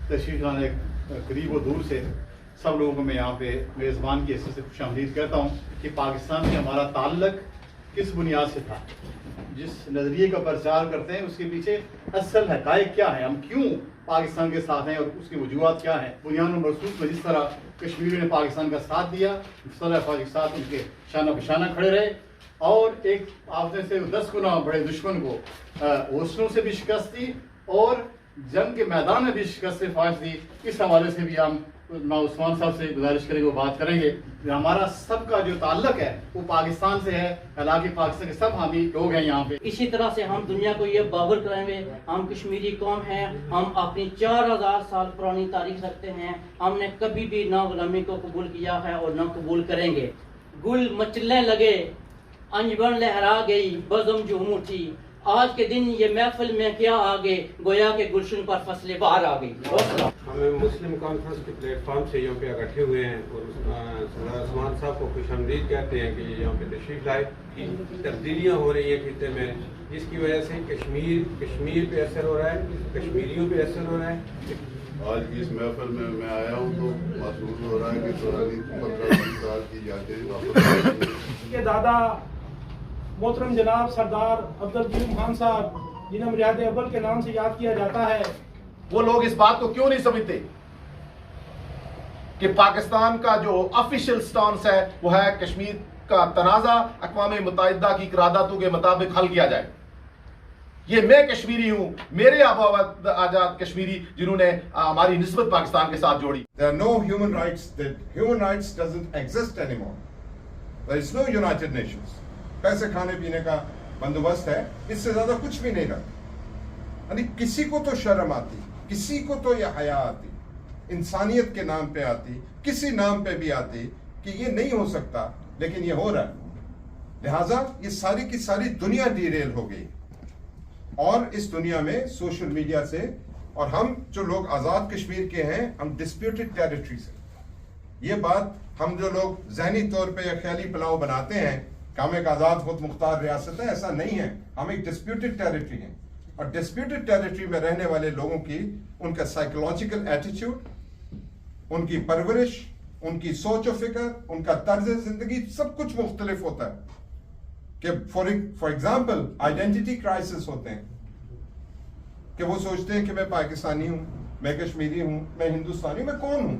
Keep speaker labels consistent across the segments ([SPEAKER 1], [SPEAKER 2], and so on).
[SPEAKER 1] तशरीफ़ लाने करीब व दूर से सब लोगों को मैं यहाँ पे मेज़बान की हैसियत से खुशामदीद कहता हूँ कि पाकिस्तान से हमारा ताल्लुक़ किस बुनियाद से था, जिस नज़रिए का प्रचार करते हैं उसके पीछे असल हक़ाइक़ क्या है, हम क्यों पाकिस्तान के साथ हैं और उसकी वजूहात क्या हैं। बुनियाद मरसूख में जिस तरह कश्मीरियों ने पाकिस्तान का साथ दिया, उस तरह पाकिस्तान उनके शाना बशाना खड़े रहे और एक आपने से 10 गुना बड़े दुश्मन को हौसलों से भी शिकस्त दी और जंग के मैदान में भी शिकस्त से फाश दी। इस हवाले से भी हम उस्मान साहब से गुजारिश करेंगे, वो बात करेंगे। हमारा सबका जो ताल्लुक है वो पाकिस्तान से है, हालांकि पाकिस्तान के सब हामी लोग हैं यहाँ पे।
[SPEAKER 2] इसी तरह से हम दुनिया को ये बावर कराएंगे, हम कश्मीरी कौम हैं, हम अपनी 4000 साल पुरानी तारीख रखते हैं, हमने कभी भी ना गुलामी को कबूल किया है और ना कबूल करेंगे। गुल मचलने लगे, अंजबन लहरा गई, बज़म झूम उठी, आज के दिन ये महफिल में क्या आगे, गोया के गुलशन पर फसलें बाहर आ गई।
[SPEAKER 3] हमें मुस्लिम कॉन्फ्रेंस के प्लेटफॉर्म से यहाँ पे इकट्ठे हुए हैं और सरदार उस्मान साहब को खुशामदीद कहते हैं कि यहाँ पे तशरीफ लाए। तब्दीलियाँ हो रही हैं खित्ते में, जिसकी वजह से कश्मीर पे असर हो रहा है, कश्मीरियों पे असर हो रहा है।
[SPEAKER 4] आज की इस महफिल में मैं आया हूँ तो महसूस हो रहा है कि पुरानी 15-20 साल की यादें वापस
[SPEAKER 5] के दादा मोहतरम जनाब सरदार अब्दुल करीम खान साहब, जिन्हें मर्याद अव्वल के नाम से याद किया जाता है,
[SPEAKER 6] वो लोग इस बात को क्यों नहीं समझते कि पाकिस्तान का जो ऑफिशियल स्टांस है वो है कश्मीर का तनाज़ा अक़वाम मुत्तहिदा की क़रारदातों के मुताबिक हल किया जाए। ये मैं कश्मीरी हूं, मेरे आबाद आजाद कश्मीरी जिन्होंने हमारी निस्बत पाकिस्तान के साथ जोड़ी।
[SPEAKER 7] There are no human rights, that human rights doesn't exist anymore. There is no United Nations. पैसे खाने पीने का बंदोबस्त है, इससे ज्यादा कुछ भी नहीं रहा। यानी किसी को तो शर्म आती, किसी को तो यह हया आती, इंसानियत के नाम पे आती, किसी नाम पे भी आती कि ये नहीं हो सकता, लेकिन ये हो रहा है। लिहाजा ये सारी की सारी दुनिया डीरेल हो गई और इस दुनिया में सोशल मीडिया से, और हम जो लोग आज़ाद कश्मीर के हैं, हम डिस्प्यूटेड टेरिटरी से, ये बात हम जो लोग जहनी तौर पे या ख्याली पुलाव बनाते हैं कि हम एक आज़ाद खुद मुख्तार रियासत है, ऐसा नहीं है। हम एक डिस्प्यूटेड टेरिटरी हैं और डिस्प्यूटेड टेरिटरी में रहने वाले लोगों की, उनका साइकोलॉजिकल एटीट्यूड, उनकी परवरिश, उनकी सोच और फिक्र, उनका तर्ज जिंदगी सब कुछ मुख्तलिफ होता है। कि फॉर एग्जाम्पल आइडेंटिटी क्राइसिस होते हैं कि वो सोचते हैं कि मैं पाकिस्तानी हूं, मैं कश्मीरी हूं, मैं हिंदुस्तानी, मैं कौन हूं।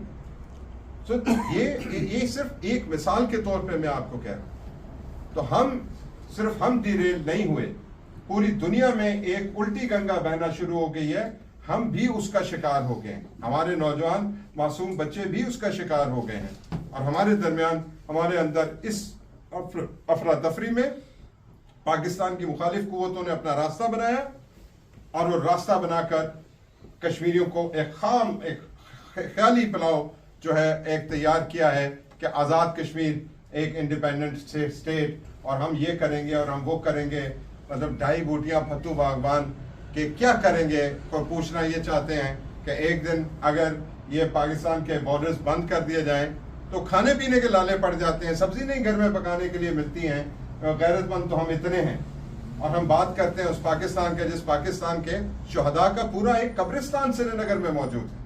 [SPEAKER 7] तो ये सिर्फ एक मिसाल के तौर पे मैं आपको कह रहा हूं। तो हम डिरेल नहीं हुए, पूरी दुनिया में एक उल्टी गंगा बहना शुरू हो गई है, हम भी उसका शिकार हो गए हैं, हमारे नौजवान मासूम बच्चे भी उसका शिकार हो गए हैं और हमारे दरमियान, हमारे अंदर इस अफरा तफरी में पाकिस्तान की मुखालिफ कुव्वतों ने अपना रास्ता बनाया और वो रास्ता बनाकर कश्मीरियों को एक ख्याली पुलाव जो है एक तैयार किया है कि आज़ाद कश्मीर एक इंडिपेंडेंट स्टेट और हम ये करेंगे और हम वो करेंगे, मतलब ढाई बूटियां फतू बागबान के क्या करेंगे को पूछना ये चाहते हैं कि एक दिन अगर ये पाकिस्तान के बॉर्डर्स बंद कर दिए जाएं तो खाने पीने के लाले पड़ जाते हैं, सब्जी नहीं घर में पकाने के लिए मिलती हैं, गैरतमंद तो हम इतने हैं और हम बात करते हैं उस पाकिस्तान के जिस पाकिस्तान के शुहदा का पूरा एक कब्रिस्तान श्रीनगर में मौजूद है।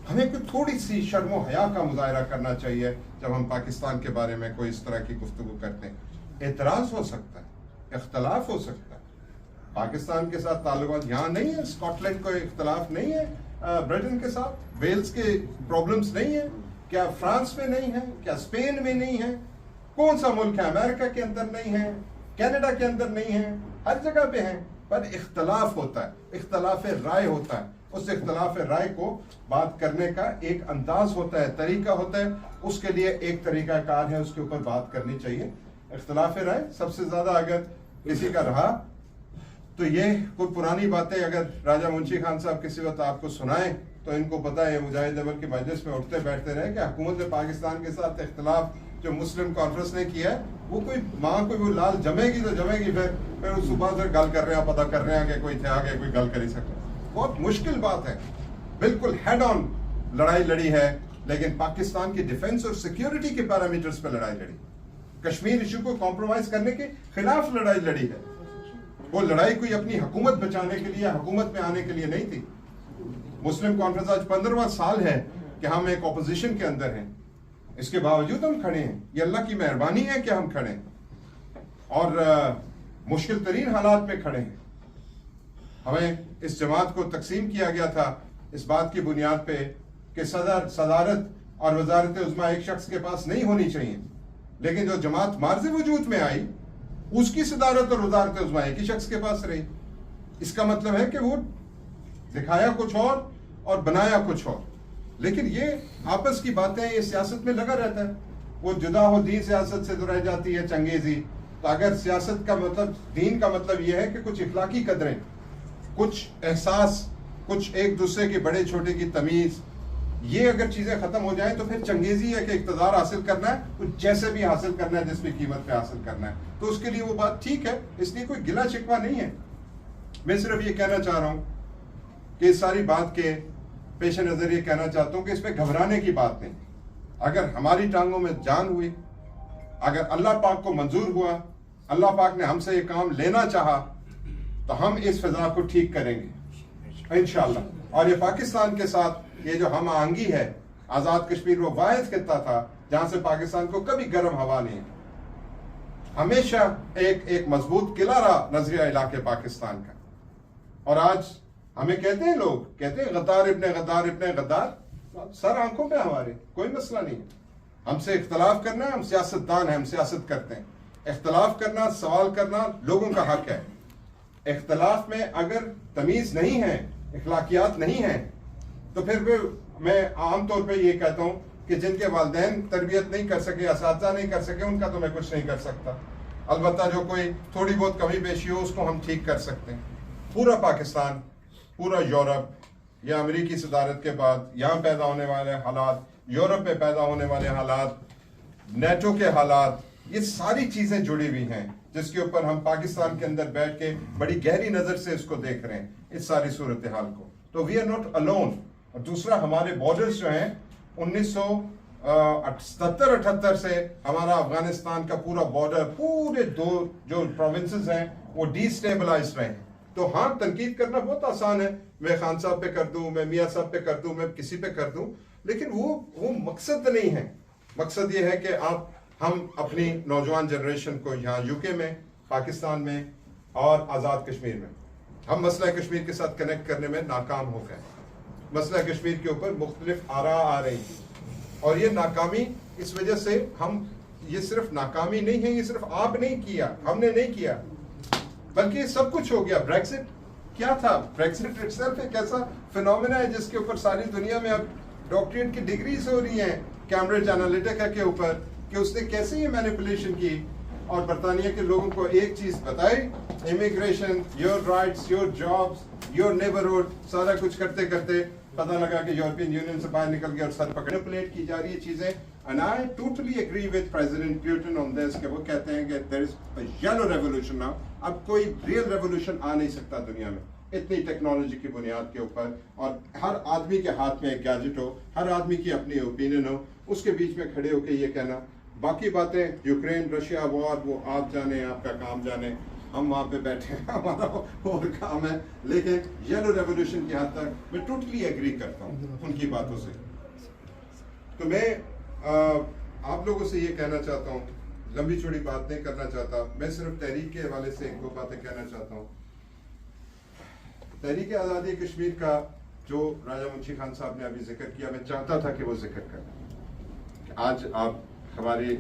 [SPEAKER 7] हमें कोई थोड़ी सी शर्मो हया का मुजाहरा करना चाहिए जब हम पाकिस्तान के बारे में कोई इस तरह की गुफ्तगू करते हैं। एतराज हो सकता है, इख्तलाफ हो सकता है, पाकिस्तान के साथ ताल्लुकात यहाँ नहीं है, स्कॉटलैंड को इख्तलाफ नहीं है, ब्रिटेन के साथ वेल्स के प्रॉब्लम्स नहीं है, क्या फ्रांस में नहीं है, क्या स्पेन में नहीं है, कौन सा मुल्क है अमेरिका के अंदर नहीं है, कनाडा के अंदर नहीं है, हर जगह पे है, पर इख्तलाफ होता है, इख्तलाफ राय होता है। उस इख्तलाफ राय को बात करने का एक अंदाज होता है, तरीका होता है, उसके लिए एक तरीका कार है, उसके ऊपर बात करनी चाहिए। इख्तलाफ राय सबसे ज्यादा अगर किसी का रहा तो ये कोई पुरानी बातें अगर राजा मुंशी खान साहब किसी वक्त आपको सुनाएं तो इनको पता है मुजाहिद अव्वल की मजलिस में उठते बैठते रहे कि हुकूमत पाकिस्तान के साथ इख्तलाफ जो मुस्लिम कॉन्फ्रेंस ने किया है वो कोई वो लाल जमेगी तो जमेगी, फिर उस सुबह से गल कर रहे हैं, पता कर रहे हैं कि कोई थे आगे कोई गल कर ही सकता। बहुत मुश्किल बात है, बिल्कुल हेड ऑन लड़ाई लड़ी है, लेकिन पाकिस्तान की डिफेंस और सिक्योरिटी के पैरामीटर्स पर लड़ाई लड़ी, कश्मीर इशू को कॉम्प्रोमाइज करने के खिलाफ लड़ाई लड़ी है। वो लड़ाई कोई अपनी हुकूमत बचाने के लिए, हुकूमत में आने के लिए नहीं थी। مسلم کانفرنس آج 15واں سال ہے کہ ہم ایک اپوزیشن کے اندر ہیں، اس کے باوجود ہم کھڑے ہیں. یہ اللہ کی مہربانی ہے کہ ہم کھڑے ہیں اور مشکل ترین حالات میں کھڑے ہیں. ہمیں اس جماعت کو تقسیم کیا گیا تھا اس بات کی بنیاد پہ کہ صدارت اور وزارت عظمیٰ ایک شخص کے پاس نہیں ہونی چاہیے، لیکن جو جماعت مارز وجود میں آئی اس کی صدارت اور وزارت عظمیٰ ایک ہی شخص کے پاس رہی. اس کا مطلب ہے کہ وہ دکھایا کچھ اور بنایا کچھ اور. لیکن یہ آپس کی باتیں یہ سیاست میں لگا رہتا ہے. وہ جدا ہو دین سیاست سے تو رہ جاتی ہے چنگیزی. تو اگر سیاست کا مطلب دین کا مطلب یہ ہے کہ کچھ اخلاقی قدریں، کچھ احساس، کچھ ایک دوسرے کے بڑے چھوٹے کی تمیز، یہ اگر چیزیں ختم ہو جائیں تو پھر چنگیزی ہے کہ اقتدار حاصل کرنا ہے، کچھ جیسے بھی حاصل کرنا ہے، جس بھی قیمت پہ حاصل کرنا ہے. تو اس کے لیے وہ بات ٹھیک ہے، اس لیے کوئی گلا شکوہ نہیں ہے. میں صرف یہ کہنا چاہ رہا ہوں کہ اس ساری بات کے پیش نظر یہ کہنا چاہتا ہوں کہ اس پہ گھبرانے کی بات نہیں. اگر ہماری ٹانگوں میں جان ہوئی، اگر اللہ پاک کو منظور ہوا، اللہ پاک نے ہم سے یہ کام لینا چاہا، تو ہم اس فضا کو ٹھیک کریں گے انشاءاللہ. اور یہ پاکستان کے ساتھ یہ جو ہم آہنگی ہے، آزاد کشمیر وہ واحد خطہ تھا جہاں سے پاکستان کو کبھی گرم ہوا نہیں ہے. ہمیشہ ایک مضبوط قلعہ رہا نظریہ علاقے پاکستان کا. اور آج ہمیں کہتے ہیں لوگ، کہتے ہیں غدار ابن غدار ابن غدار، سر آنکھوں پہ ہمارے کوئی مسئلہ نہیں ہے. ہم سے اختلاف کرنا ہے، ہم سیاست دان ہیں، ہم سیاست کرتے ہیں. اختلاف کرنا، سوال کرنا لوگوں کا حق ہے. اختلاف میں اگر تمیز نہیں ہے، اخلاقیات نہیں ہیں، تو پھر میں عام طور پہ یہ کہتا ہوں کہ جن کے والدین تربیت نہیں کر سکے، اساتذہ نہیں کر سکے، ان کا تو میں کچھ نہیں کر سکتا. البتہ جو کوئی تھوڑی بہت کمی بیشی ہو اس کو ہم ٹھیک کر سکتے ہیں. پورا پاکستان، پورا یورپ یا امریکی صدارت کے بعد یہاں پیدا ہونے والے حالات، یورپ میں پیدا ہونے والے حالات، نیٹو کے حالات، یہ ساری چیزیں جڑی ہوئی ہیں جس کے اوپر ہم پاکستان کے اندر بیٹھ کے بڑی گہری نظر سے اس کو دیکھ رہے ہیں، اس ساری صورتحال کو. تو وی آر ناٹ الون. اور دوسرا، ہمارے بارڈرز جو ہیں 1977-78 سے ہمارا افغانستان کا پورا بارڈر، پورے دو جو پروونسز ہیں وہ ڈی سٹیبلائز رہے ہیں. تو ہاں، تنقید کرنا بہت آسان ہے، میں خان صاحب پہ کر دوں، میں میاں صاحب پہ کر دوں، میں کسی پہ کر دوں، لیکن وہ مقصد نہیں ہے. مقصد یہ ہے کہ ہم اپنی نوجوان جنریشن کو یہاں یو کے میں، پاکستان میں اور آزاد کشمیر میں، ہم مسئلہ کشمیر کے ساتھ کنیکٹ کرنے میں ناکام ہو گئے. مسئلہ کشمیر کے اوپر مختلف آراء آ رہی ہیں، اور یہ ناکامی اس وجہ سے یہ صرف ناکامی نہیں ہے، یہ صرف آپ نہیں کیا، ہم نے نہیں کیا، بلکہ یہ سب کچھ ہو گیا. بریکزٹ کیا تھا؟ بریکزٹ اٹسیلف ایک ایسا فینومینا ہے جس کے اوپر ساری دنیا میں اب ڈاکٹریٹ کی ڈگریز ہو رہی ہیں کیمبرج انالیٹیکا کے اوپر، کہ اس نے کیسے یہ مینیپولیشن کی اور برطانیہ کے لوگوں کو ایک چیز بتائی، immigration, your rights, your jobs, your neighbourhood, سارا کچھ کرتے کرتے پتہ لگا کہ یورپین یونین سے باہر نکل گیا اور سر پکڑے پلیٹ کی جا رہی ہے چیزیں. And I totally agree with President Putin on this کہ وہ کہتے ہیں کہ there is a yellow revolution now. اب کوئی ریئل ریولوشن آ نہیں سکتا دنیا میں اتنی ٹیکنالوجی کی بنیاد کے اوپر، اور ہر آدمی کے ہاتھ میں ایک گیجٹ ہو، ہر آدمی کی اپنی اوپینین ہو، اس کے بیچ میں کھڑے ہو کے یہ کہنا. باقی باتیں یوکرین رشیا وار وہ آپ جانے، آپ کا کام جانے، ہم وہاں پہ بیٹھے ہیں، ہمارا اور کام ہے. لیکن یلو ریولوشن کی حد تک میں ٹوٹلی ایگری کرتا ہوں ان کی باتوں سے. تو میں آپ لوگوں سے یہ کہنا چاہتا ہوں، لمبی چوڑی بات نہیں کرنا چاہتا، میں صرف تحریک کے حوالے سے ایک دو باتیں کہنا چاہتا ہوں. تحریک آزادی کشمیر کا جو راجہ منشی خان صاحب نے ابھی ذکر کیا، میں چاہتا تھا کہ وہ ذکر کریں. آج آپ ہماری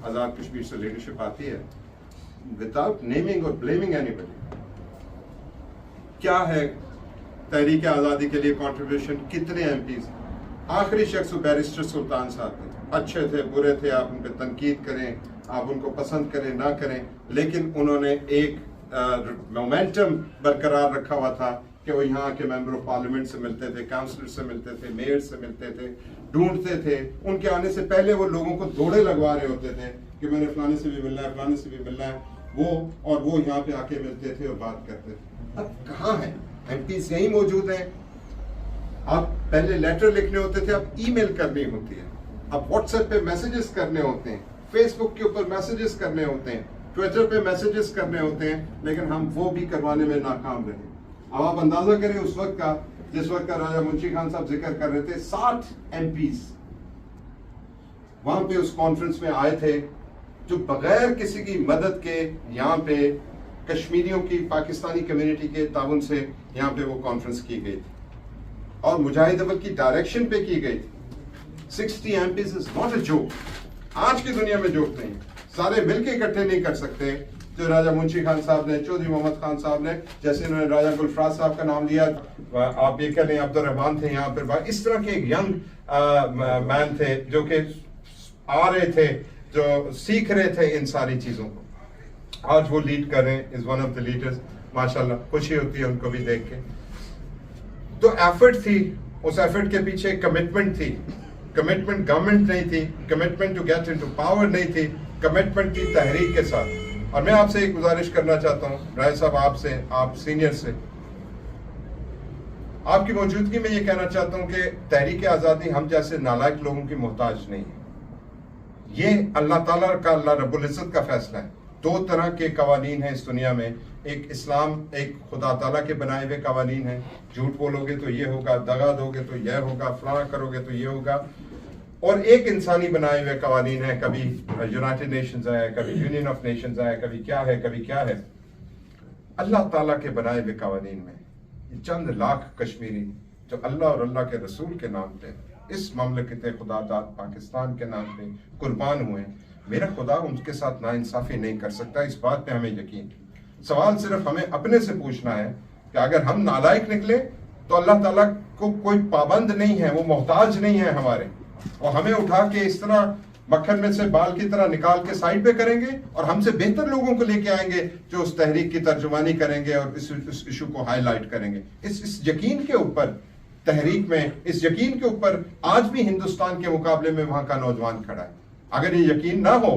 [SPEAKER 7] آزاد کشمیر سے لیڈرشپ آتی ہے without naming or blaming anybody. کیا ہے تحریک آزادی کے لیے کنٹریبیوشن، کتنے ایم پیز؟ آخری شخص بیرسٹر سلطان صاحب تھے. اچھے تھے، برے تھے، آپ ان پہ تنقید کریں، آپ ان کو پسند کریں نہ کریں، لیکن انہوں نے ایک مومنٹم برقرار رکھا ہوا تھا کہ وہ یہاں کے ممبر آف پارلیمنٹ سے ملتے تھے، کاؤنسلر سے ملتے تھے، میئر سے ملتے تھے، ڈھونڈتے تھے. ان کے آنے سے پہلے وہ لوگوں کو دوڑے لگوا رہے ہوتے تھے کہ میں نے فلانے سے بھی ملنا ہے، فلانے سے بھی ملنا ہے. وہ یہاں پہ آ کے ملتے تھے اور بات کرتے تھے. اب کہاں ہیں ایم پیز؟ یہیں موجود ہیں. اب پہلے لیٹر لکھنے ہوتے تھے، اب ای میل کرنی ہوتی ہے، اب واٹس ایپ پہ میسیجز کرنے ہوتے ہیں، فیس بک کے اوپر میسیجز کرنے ہوتے ہیں، ٹویٹر پہ میسیجز کرنے ہوتے ہیں، لیکن ہم وہ بھی کروانے میں ناکام رہے. اب آپ اندازہ کریں اس وقت کا जिस वक्त का राजा मुंशी खान साहब जिक्र कर रहे थे, 60 MPs वहां पे उस कॉन्फ्रेंस में आए थे, जो बगैर किसी की मदद के यहाँ पे कश्मीरियों की, पाकिस्तानी कम्युनिटी के ताउन से यहाँ पे वो कॉन्फ्रेंस की गई थी और मुजाहिद अव्वल की डायरेक्शन पे की गई थी। 60 MPs is not a joke. आज की दुनिया में जोक नहीं, सारे मिलके इकट्ठे नहीं कर सकते जो राजा मुंशी खान साहब ने, चौधरी मोहम्मद खान साहब ने, जैसे उन्होंने राजा गुलफराज साहब का नाम लिया, आप ये कह लें अब्दुल रहमान थे यहाँ पर, इस तरह के एक यंग मैन थे जो कि आ रहे थे, जो सीख रहे थे इन सारी चीजों को। आज वो लीड कर रहे हैं, is one of the leaders, माशाल्लाह, खुशी होती है उनको भी देख के। तो एफर्ट थी, उस एफर्ट के पीछे कमिटमेंट थी। कमिटमेंट गवर्नमेंट नहीं थी, commitment to get into power नहीं थी, कमिटमेंट थी तहरीक के साथ। और मैं आपसे एक गुजारिश करना चाहता हूँ राय साहब, आपसे, आप सीनियर से, आपकी मौजूदगी में ये कहना चाहता हूँ कि तहरीक आज़ादी हम जैसे नालायक लोगों की मोहताज नहीं है। ये अल्लाह ताला का, अल्लाह रब्बुल इज्जत का फैसला है। दो तरह के कवानीन हैं इस दुनिया में, एक इस्लाम, एक खुदा ताला के बनाए हुए कवानीन हैं। झूठ बोलोगे तो ये होगा, दगा दोगे तो यह होगा, फलाना करोगे तो ये होगा। और एक इंसानी बनाए हुए कवानीन है, कभी यूनाइटेड नेशंस है, कभी यूनियन ऑफ नेशंस है, कभी क्या है, कभी क्या है। अल्लाह ताला के बनाए हुए कवानीन में ये चंद लाख कश्मीरी जो अल्लाह और अल्लाह के रसूल के नाम पे इस ममलकत खुदादाद पाकिस्तान के नाम पे कुर्बान हुए, मेरा खुदा उनके साथ नाइंसाफी नहीं कर सकता, इस बात पे हमें यकीन। सवाल सिर्फ हमें अपने से पूछना है कि अगर हम नालायक निकले तो अल्लाह ताला को कोई पाबंद नहीं है, वो मोहताज नहीं है हमारे, और हमें उठा के इस तरह मक्खन में से बाल की तरह निकाल के साइड पे करेंगे और हमसे बेहतर लोगों को लेके आएंगे जो उस तहरीक की तर्जुमानी करेंगे और इस इशू को हाईलाइट करेंगे। इस यकीन के ऊपर तहरीक में, इस यकीन के ऊपर आज भी हिंदुस्तान के मुकाबले में वहां का नौजवान खड़ा है। अगर ये यकीन ना हो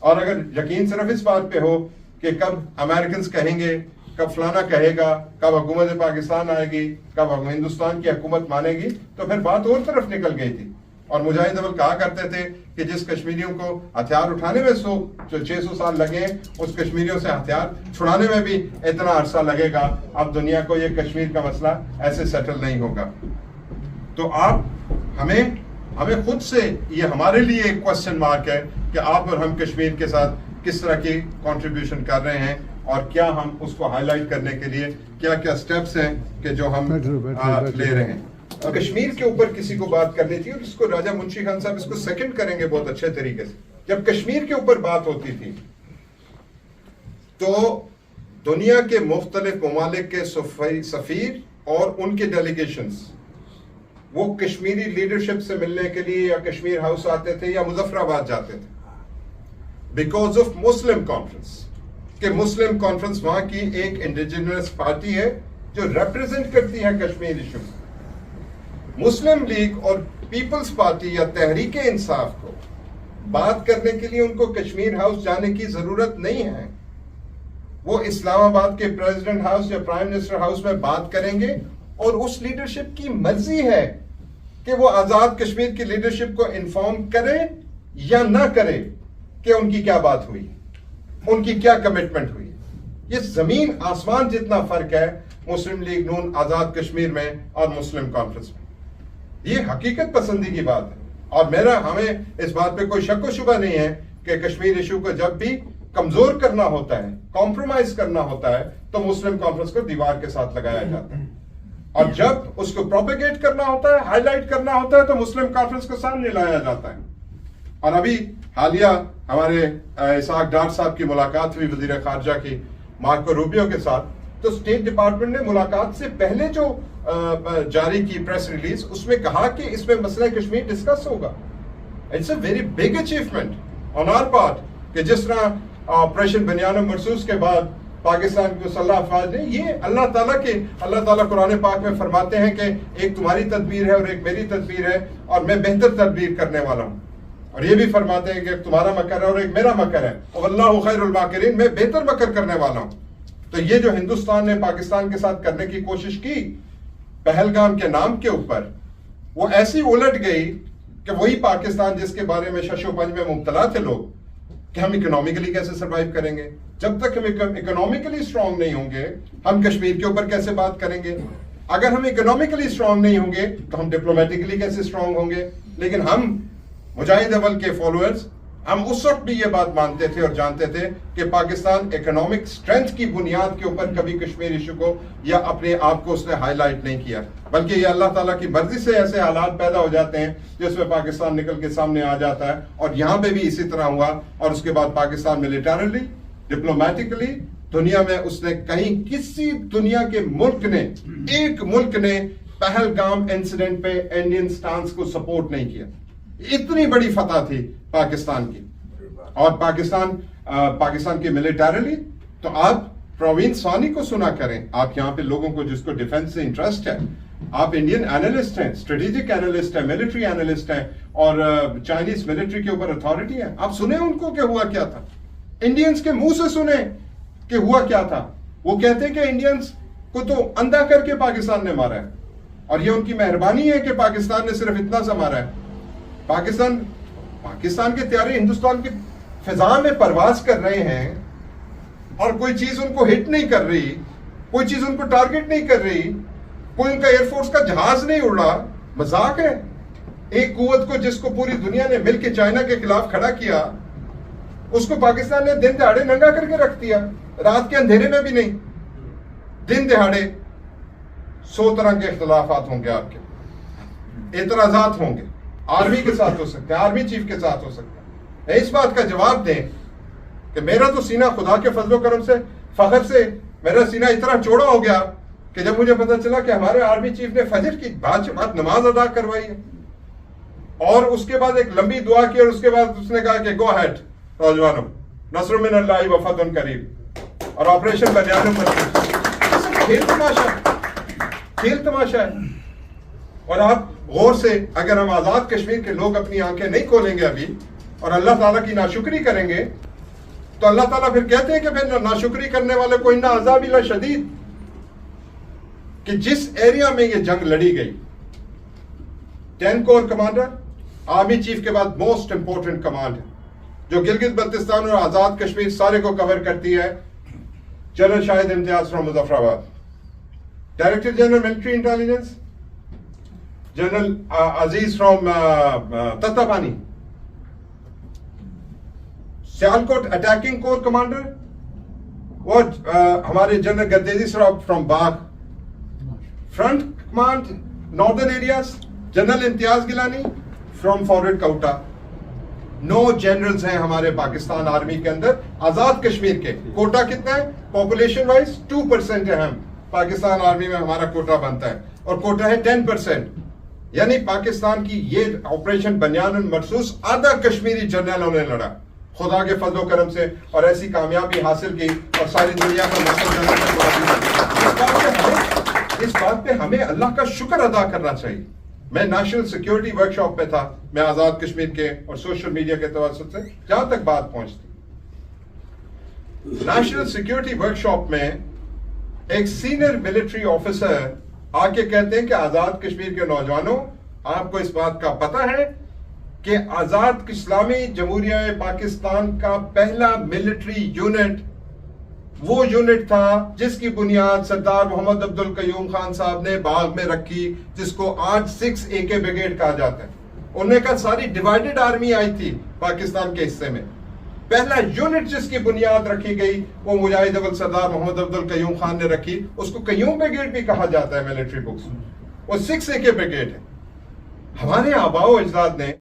[SPEAKER 7] और अगर यकीन सिर्फ इस बात पे हो कि कब अमेरिकन कहेंगे, कब फलाना कहेगा, कब हुकूमत पाकिस्तान आएगी, कब हिंदुस्तान की हुकूमत मानेगी, तो फिर बात और तरफ निकल गई थी। और मुजाहिद अव्वल कहा करते थे कि जिस कश्मीरियों को हथियार उठाने में 600 साल लगे, उस कश्मीरियों से हथियार छुड़ाने में भी इतना अरसा लगेगा। अब दुनिया को ये कश्मीर का मसला ऐसे सेटल नहीं होगा। तो आप हमें खुद से, ये हमारे लिए एक क्वेश्चन मार्क है कि आप और हम कश्मीर के साथ किस तरह की कंट्रीब्यूशन कर रहे हैं और क्या हम उसको हाईलाइट करने के लिए क्या क्या स्टेप्स हैं कि जो हम ले रहे हैं। कश्मीर के ऊपर किसी को बात करनी थी और इसको राजा मुंशी खान साहब इसको सेकंड करेंगे बहुत अच्छे तरीके से। जब कश्मीर के ऊपर बात होती थी तो दुनिया के मुख्तलिफ ममालिक के सफीर और उनके डेलीगेशंस वो कश्मीरी लीडरशिप से मिलने के लिए या कश्मीर हाउस आते थे या मुजफ्फराबाद जाते थे, बिकॉज ऑफ मुस्लिम कॉन्फ्रेंस। कि मुस्लिम कॉन्फ्रेंस वहां की एक इंडिजिनस पार्टी है जो रिप्रेजेंट करती है कश्मीर इशू। मुस्लिम लीग और पीपल्स पार्टी या तहरीक इंसाफ को बात करने के लिए उनको कश्मीर हाउस जाने की जरूरत नहीं है। वो इस्लामाबाद के प्रेसिडेंट हाउस या प्राइम मिनिस्टर हाउस में बात करेंगे और उस लीडरशिप की मर्जी है कि वो आजाद कश्मीर की लीडरशिप को इन्फॉर्म करे या ना करे कि उनकी क्या बात हुई, उनकी क्या कमिटमेंट हुई। ये जमीन आसमान जितना फर्क है मुस्लिम लीग नून आजाद कश्मीर में और मुस्लिम कॉन्फ्रेंस में। ये हकीकत पसंदी की बात है और हमें इस बात पे कोई शक व शुबा नहीं है कि कश्मीर इशू को जब भी कमजोर करना होता है, कॉम्प्रोमाइज करना होता है, तो मुस्लिम कॉन्फ्रेंस को दीवार के साथ लगाया जाता है और जब उसको प्रोपेगेट करना होता है, हाईलाइट करना होता है, तो मुस्लिम कॉन्फ्रेंस को सामने लाया जाता है। और अभी हालिया हमारे इसाक डार साहब की मुलाकात हुई वजीर खारजा की मार्को रूबियो के साथ, तो स्टेट डिपार्टमेंट ने मुलाकात से पहले जो जारी की प्रेस रिलीज उसमें कहा कि इसमें मसला कश्मीर डिस्कस होगा। It's a very big achievement on our part कि जिस तरह ऑपरेशन बनियान मरसूस के बाद पाकिस्तान को मुसल्लह अफवाज ने, ये अल्लाह ताला कुरान पाक में फरमाते हैं कि एक तुम्हारी तदबीर है और एक मेरी तदबीर है और मैं बेहतर तदबीर करने वाला हूँ। और ये भी फरमाते हैं कि एक तुम्हारा मकर है और एक मेरा मकर है और अल्लाहु खैरुल माकिरीन, मैं बेहतर मकर करने वाला हूँ। तो ये जो हिंदुस्तान ने पाकिस्तान के साथ करने की कोशिश की पहलगाम के नाम के ऊपर, वो ऐसी उलट गई कि वही पाकिस्तान जिसके बारे में शशोपंज में मुब्तला थे लोग कि हम इकोनॉमिकली कैसे सर्वाइव करेंगे। जब तक हम इकोनॉमिकली स्ट्रांग नहीं होंगे हम कश्मीर के ऊपर कैसे बात करेंगे। اگر ہم اکنامکلی اسٹرانگ نہیں ہوں گے تو ہم ڈپلومیٹکلی کیسے اسٹرانگ ہوں گے؟ لیکن ہم مجاہد اول کے فالوورز ہم اس وقت بھی یہ بات مانتے تھے اور جانتے تھے کہ پاکستان اکنامک سٹرینتھ کی بنیاد کے اوپر کبھی کشمیر ایشو کو یا اپنے آپ کو اس نے ہائی لائٹ نہیں کیا، بلکہ یہ اللہ تعالیٰ کی مرضی سے ایسے حالات پیدا ہو جاتے ہیں جس میں پاکستان نکل کے سامنے آ جاتا ہے، اور یہاں پہ بھی اسی طرح ہوا، اور اس کے بعد پاکستان ملیٹریلی ڈپلومیٹکلی دنیا میں اس نے کہیں کسی دنیا کے ملک نے ایک ملک نے پہلگام انسیڈنٹ پہ انڈین سٹانس کو سپورٹ نہیں کیا. اتنی بڑی فتح تھی پاکستان کی. اور پاکستان کی ملیٹریلی تو آپ پروین سانی کو سنا کریں، آپ یہاں پہ لوگوں کو جس کو ڈیفنس سے انٹرسٹ ہے، آپ انڈین اینالسٹ ہیں، اسٹریٹجک اینالسٹ ہیں، ملٹری اینالسٹ ہیں، اور چائنیز ملٹری کے اوپر اتھارٹی ہیں، آپ سنیں ان کو کہ ہوا کیا تھا. انڈینز کے منہ سے سنیں کہ ہوا کیا تھا. وہ کہتے ہیں کہ انڈینز کو تو اندھا کر کے پاکستان نے مارا ہے، اور یہ ان کی مہربانی ہے کہ پاکستان نے صرف اتنا سا مارا ہے. پاکستان کے طیارے ہندوستان کی فضا میں پرواز کر رہے ہیں اور کوئی چیز ان کو ہٹ نہیں کر رہی، کوئی چیز ان کو ٹارگٹ نہیں کر رہی، کوئی ان کا ایئر فورس کا جہاز نہیں اڑ رہا. مذاق ہے. ایک قوت کو جس کو پوری دنیا نے مل کے چائنا کے خلاف کھڑا کیا، اس کو پاکستان نے دن دہاڑے ننگا کر کے رکھ دیا، رات کے اندھیرے میں بھی نہیں. دن دہاڑے 100 طرح کے اختلافات ہوں گے، آپ کے اعتراضات ہوں گے، آرمی کے ساتھ ہو سکتے ہیں، آرمی چیف کے ساتھ ہو سکتے ہیں. اس بات کا جواب دیں کہ میرا تو سینہ خدا کے فضل و کرم سے فخر سے میرا سینہ اتنا چوڑا ہو گیا کہ جب مجھے پتا چلا کہ ہمارے آرمی چیف نے فجر کی بات نماز ادا کروائی ہے، اور اس کے بعد ایک لمبی دعا کی، اور اس کے بعد اس نے کہا کہ گو ہیڈ نوجوانوں، نصر من اللہ و فتح قریب، اور آپریشن بنیان کھیل تماشا ہے. اور آپ غور سے اگر ہم آزاد کشمیر کے لوگ اپنی آنکھیں نہیں کھولیں گے ابھی اور اللہ تعالیٰ کی ناشکری کریں گے، تو اللہ تعالیٰ پھر کہتے ہیں کہ پھر ناشکری کرنے والے کو ان عذاب لشدید. کہ جس ایریا میں یہ جنگ لڑی گئی، 10 کور کمانڈر آرمی چیف کے بعد موسٹ امپورٹنٹ کمانڈ ہے، جو گلگت بلتستان اور آزاد کشمیر سارے کو کور کرتی ہے، general Shahid Imtiaz from Muzaffarabad. Director general military intelligence general Aziz from Tatta Pani. Sialkot attacking corps commander وہ ہمارے general Gardezi sahib from Bagh. Front command northern areas general Imtiaz Gilani from forward Kahuta. 9 generals ہیں ہمارے پاکستان آرمی کے اندر آزاد کشمیر کے. کوٹا کتنا ہے پاپولیشن وائز؟ 2% ہے. ہم پاکستان آرمی میں ہمارا کوٹا بنتا ہے، اور کوٹا ہے 10%. یعنی پاکستان کی یہ آپریشن بنیان المرصوص آدھا کشمیری جنرلوں نے لڑا خدا کے فضل و کرم سے، اور ایسی کامیابی حاصل کی، اور ساری دنیا کا اس بات پہ ہمیں اللہ کا شکر ادا کرنا چاہیے. میں نیشنل سیکیورٹی ورک شاپ پہ تھا، میں آزاد کشمیر کے اور سوشل میڈیا کے توسط سے جہاں تک بات پہنچتی، نیشنل سیکیورٹی ورک شاپ میں ایک سینئر ملٹری آفیسر آ کے کہتے ہیں کہ آزاد کشمیر کے نوجوانوں، آپ کو اس بات کا پتہ ہے کہ آزاد اسلامی جمہوریہ پاکستان کا پہلا ملٹری یونٹ وہ یونٹ تھا جس کی بنیاد سردار محمد عبد القیوم خان صاحب نے باغ میں رکھی، جس کو آج 6 AK بریگیڈ کہا جاتا ہے. انہوں نے کہا ساری ڈیوائیڈڈ آرمی آئی تھی پاکستان کے حصے میں، پہلا یونٹ جس کی بنیاد رکھی گئی وہ مجاہد اول سردار محمد عبد القیوم خان نے رکھی. اس کو قیوم بریگیڈ بھی کہا جاتا ہے ملٹری بکس. وہ 6 AK بریگیڈ ہے. ہمارے آباء و اجداد نے